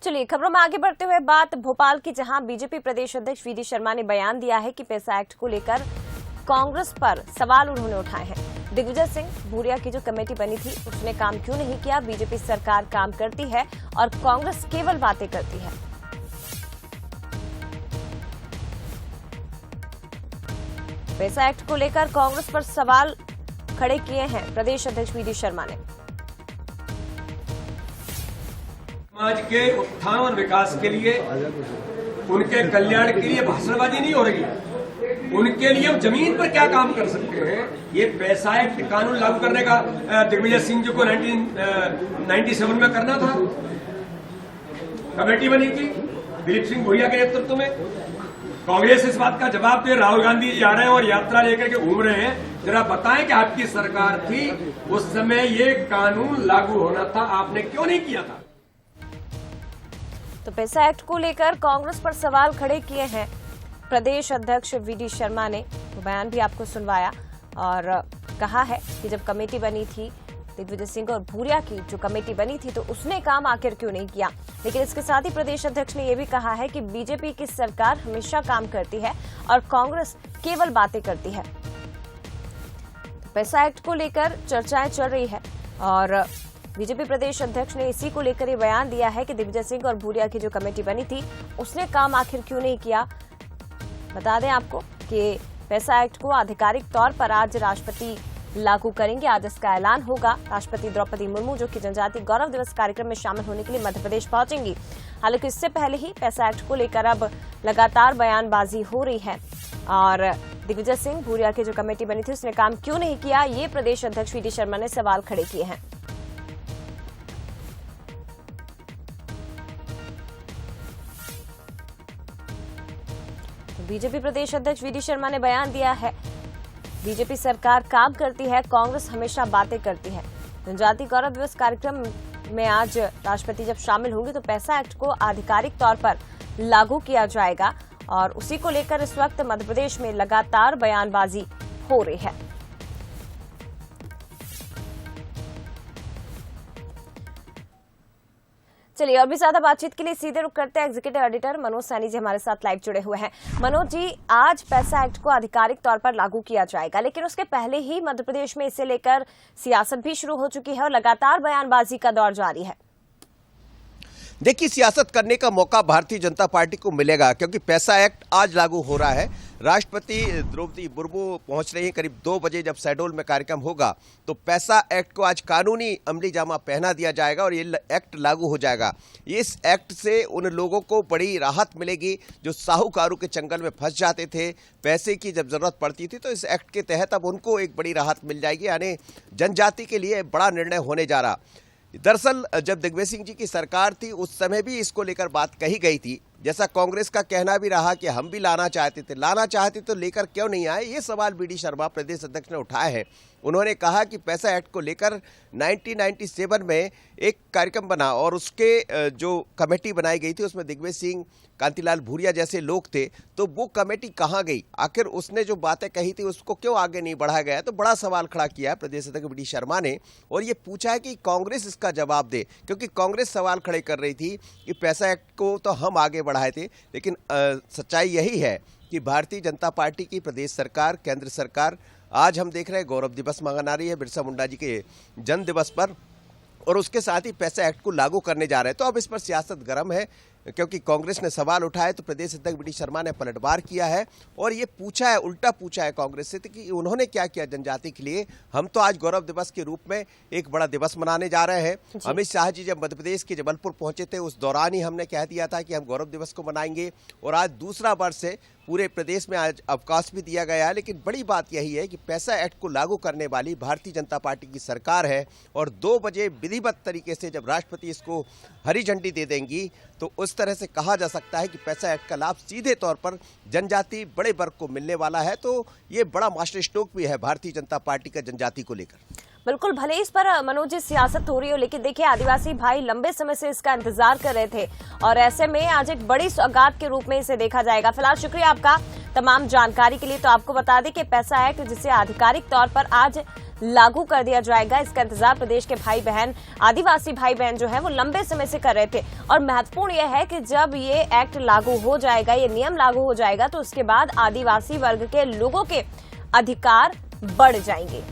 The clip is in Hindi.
चलिए खबरों में आगे बढ़ते हुए बात भोपाल की, जहां बीजेपी प्रदेश अध्यक्ष वीडी शर्मा ने बयान दिया है कि पैसा एक्ट को लेकर कांग्रेस पर सवाल उन्होंने उठाए हैं। दिग्विजय सिंह भूरिया की जो कमेटी बनी थी उसने काम क्यों नहीं किया? बीजेपी सरकार काम करती है और कांग्रेस केवल बातें करती है। पैसा एक्ट को लेकर कांग्रेस पर सवाल खड़े किए हैं प्रदेश अध्यक्ष वीडी शर्मा ने। समाज के उत्थान और विकास के लिए, उनके कल्याण के लिए भाषणबाजी नहीं हो रही है। उनके लिए हम जमीन पर क्या काम कर सकते हैं, ये पैसा एक्ट कानून लागू करने का दिग्विजय सिंह जी को 1997 में करना था। कमेटी बनी थी दिलीप सिंह भूरिया के नेतृत्व में। कांग्रेस इस बात का जवाब दे, राहुल गांधी जी आ रहे हैं और यात्रा लेकर के घूम रहे हैं। जरा बताएं कि आपकी सरकार थी उस समय ये कानून लागू होना था, आपने क्यों नहीं किया था? तो पैसा एक्ट को लेकर कांग्रेस पर सवाल खड़े किए हैं प्रदेश अध्यक्ष वीडी शर्मा ने। तो बयान भी आपको सुनवाया और कहा है कि जब कमेटी बनी थी दिग्विजय सिंह और भूरिया की जो कमेटी बनी थी तो उसने काम आखिर क्यों नहीं किया। लेकिन इसके साथ ही प्रदेश अध्यक्ष ने यह भी कहा है कि बीजेपी की सरकार हमेशा काम करती है और कांग्रेस केवल बातें करती है। तो पैसा एक्ट को लेकर चर्चाएं चल रही है और बीजेपी प्रदेश अध्यक्ष ने इसी को लेकर ये बयान दिया है कि दिग्विजय सिंह और भूरिया की जो कमेटी बनी थी उसने काम आखिर क्यों नहीं किया। बता दें आपको कि पैसा एक्ट को आधिकारिक तौर पर आज राष्ट्रपति लागू करेंगे। आज इसका ऐलान होगा। राष्ट्रपति द्रौपदी मुर्मू जो कि जनजातीय गौरव दिवस कार्यक्रम में शामिल होने के लिए मध्य प्रदेश पहुंचेंगी। हालांकि इससे पहले ही पैसा एक्ट को लेकर अब लगातार बयानबाजी हो रही है और दिग्विजय सिंह भूरिया की जो कमेटी बनी थी उसने काम क्यों नहीं किया, ये प्रदेश अध्यक्ष वीडी शर्मा ने सवाल खड़े किए हैं। बीजेपी प्रदेश अध्यक्ष वीडी शर्मा ने बयान दिया है, बीजेपी सरकार काम करती है, कांग्रेस हमेशा बातें करती है। जनजातीय गौरव दिवस कार्यक्रम में आज राष्ट्रपति जब शामिल होंगे तो पैसा एक्ट को आधिकारिक तौर पर लागू किया जाएगा और उसी को लेकर इस वक्त मध्य प्रदेश में लगातार बयानबाजी हो रही है। चलिए और भी ज्यादा बातचीत के लिए सीधे रुक करते हैं एग्जीक्यूटिव एडिटर मनोज सैनी जी हमारे साथ लाइव जुड़े हुए हैं। मनोज जी, आज पैसा एक्ट को आधिकारिक तौर पर लागू किया जाएगा, लेकिन उसके पहले ही मध्य प्रदेश में इसे लेकर सियासत भी शुरू हो चुकी है और लगातार बयानबाजी का दौर जारी है। देखिए, सियासत करने का मौका भारतीय जनता पार्टी को मिलेगा क्योंकि पैसा एक्ट आज लागू हो रहा है। राष्ट्रपति द्रौपदी मुर्मू पहुंच रही हैं। करीब 2 बजे जब शहडोल में कार्यक्रम होगा तो पैसा एक्ट को आज कानूनी अमली जामा पहना दिया जाएगा और ये एक्ट लागू हो जाएगा। इस एक्ट से उन लोगों को बड़ी राहत मिलेगी जो साहूकारों के चंगल में फंस जाते थे। पैसे की जब जरूरत पड़ती थी तो इस एक्ट के तहत अब उनको एक बड़ी राहत मिल जाएगी। यानी जनजाति के लिए बड़ा निर्णय होने जा रहा। दरअसल जब दिग्विजय सिंह जी की सरकार थी उस समय भी इसको लेकर बात कही गई थी। जैसा कांग्रेस का कहना भी रहा कि हम भी लाना चाहते तो लेकर क्यों नहीं आए, ये सवाल वीडी शर्मा प्रदेश अध्यक्ष ने उठाया है। उन्होंने कहा कि पैसा एक्ट को लेकर 1997 में एक कार्यक्रम बना और उसके जो कमेटी बनाई गई थी उसमें दिग्विजय सिंह, कांतिलाल भूरिया जैसे लोग थे, तो वो कमेटी कहाँ गई? आखिर उसने जो बातें कही थी उसको क्यों आगे नहीं बढ़ाया गया? तो बड़ा सवाल खड़ा किया है प्रदेश अध्यक्ष वीडी शर्मा ने और ये पूछा है कि कांग्रेस इसका जवाब दे, क्योंकि कांग्रेस सवाल खड़े कर रही थी कि पैसा एक्ट को तो हम आगे बढ़ाए थे, लेकिन सच्चाई यही है कि भारतीय जनता पार्टी की प्रदेश सरकार, केंद्र सरकार आज हम देख रहे हैं गौरव दिवस मना रही है बिरसा मुंडा जी के जन्म दिवस पर और उसके साथ ही पैसा एक्ट को लागू करने जा रहे हैं। तो अब इस पर सियासत गर्म है क्योंकि कांग्रेस ने सवाल उठाए तो प्रदेश अध्यक्ष वीडी शर्मा ने पलटवार किया है और ये पूछा है, उल्टा पूछा है कांग्रेस से कि उन्होंने क्या किया जनजाति के लिए। हम तो आज गौरव दिवस के रूप में एक बड़ा दिवस मनाने जा रहे हैं। अमित शाह जी जब मध्य प्रदेश के जबलपुर पहुंचे थे उस दौरान ही हमने कह दिया था कि हम गौरव दिवस को मनाएंगे और आज दूसरा वर्ष है, पूरे प्रदेश में आज अवकाश भी दिया गया है। लेकिन बड़ी बात यही है कि पैसा एक्ट को लागू करने वाली भारतीय जनता पार्टी की सरकार है और 2 बजे विधिवत तरीके से जब राष्ट्रपति इसको हरी झंडी दे देंगी तो उस तरह से कहा जा सकता है कि पैसा एक्ट का लाभ सीधे तौर पर जनजाति बड़े वर्ग को मिलने वाला है। तो ये बड़ा मास्टर स्ट्रोक भी है भारतीय जनता पार्टी का जनजाति को लेकर। बिल्कुल, भले इस पर मनोज जी सियासत हो रही हो, लेकिन देखिए आदिवासी भाई लंबे समय से इसका इंतजार कर रहे थे और ऐसे में आज एक बड़ी सौगात के रूप में इसे देखा जाएगा। फिलहाल शुक्रिया आपका तमाम जानकारी के लिए। तो आपको बता दें कि पैसा एक्ट जिसे आधिकारिक तौर पर आज लागू कर दिया जाएगा, इसका इंतजार प्रदेश के भाई बहन, आदिवासी भाई बहन जो है वो लंबे समय से कर रहे थे। और महत्वपूर्ण यह है कि जब ये एक्ट लागू हो जाएगा, ये नियम लागू हो जाएगा, तो उसके बाद आदिवासी वर्ग के लोगों के अधिकार बढ़ जाएंगे।